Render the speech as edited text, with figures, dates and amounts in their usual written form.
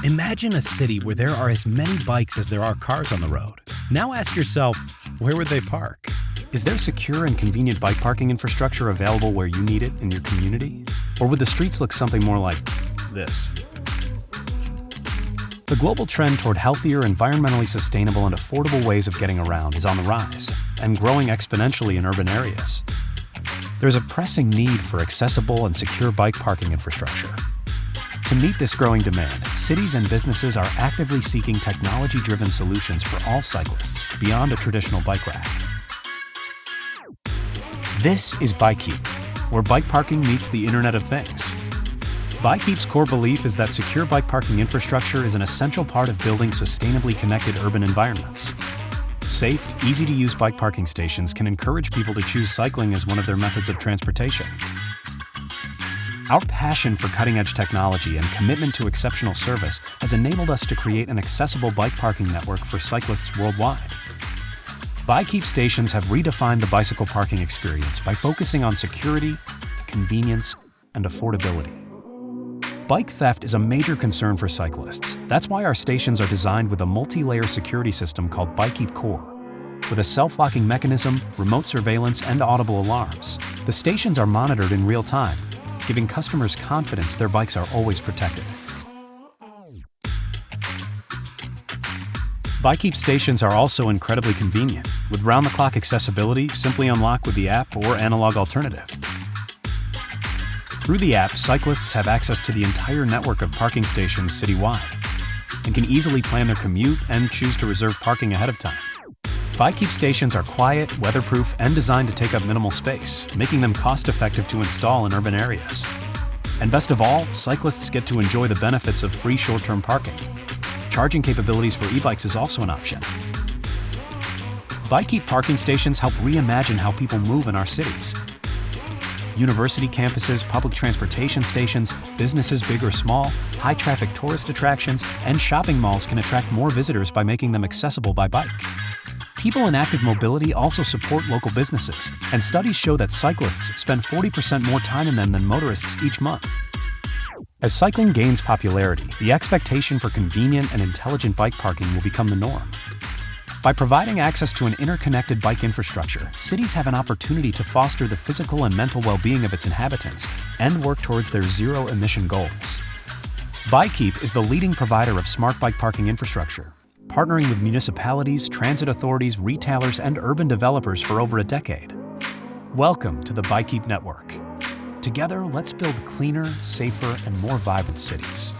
Imagine a city where there are as many bikes as there are cars on the road. Now ask yourself, where would they park? Is there secure and convenient bike parking infrastructure available where you need it in your community? Or would the streets look something more like this? The global trend toward healthier, environmentally sustainable, and affordable ways of getting around is on the rise and growing exponentially in urban areas. There's a pressing need for accessible and secure bike parking infrastructure. To meet this growing demand, cities and businesses are actively seeking technology-driven solutions for all cyclists beyond a traditional bike rack. This is Bikeep, where bike parking meets the Internet of Things. Bikeep's core belief is that secure bike parking infrastructure is an essential part of building sustainably connected urban environments. Safe, easy-to-use bike parking stations can encourage people to choose cycling as one of their methods of transportation. Our passion for cutting-edge technology and commitment to exceptional service has enabled us to create an accessible bike parking network for cyclists worldwide. Bikeep stations have redefined the bicycle parking experience by focusing on security, convenience, and affordability. Bike theft is a major concern for cyclists. That's why our stations are designed with a multi-layer security system called Bikeep Core. With a self-locking mechanism, remote surveillance, and audible alarms, the stations are monitored in real time, giving customers confidence their bikes are always protected. Bikeep stations are also incredibly convenient. With round-the-clock accessibility, simply unlock with the app or analog alternative. Through the app, cyclists have access to the entire network of parking stations citywide and can easily plan their commute and choose to reserve parking ahead of time. Bikeep stations are quiet, weatherproof, and designed to take up minimal space, making them cost-effective to install in urban areas. And best of all, cyclists get to enjoy the benefits of free short-term parking. Charging capabilities for e-bikes is also an option. Bikeep parking stations help reimagine how people move in our cities. University campuses, public transportation stations, businesses big or small, high-traffic tourist attractions, and shopping malls can attract more visitors by making them accessible by bike. People in active mobility also support local businesses, and studies show that cyclists spend 40% more time in them than motorists each month. As cycling gains popularity, the expectation for convenient and intelligent bike parking will become the norm. By providing access to an interconnected bike infrastructure, cities have an opportunity to foster the physical and mental well-being of its inhabitants and work towards their zero-emission goals. Bikeep is the leading provider of smart bike parking infrastructure, partnering with municipalities, transit authorities, retailers, and urban developers for over a decade. Welcome to the Bikeep network. Together, let's build cleaner, safer, and more vibrant cities.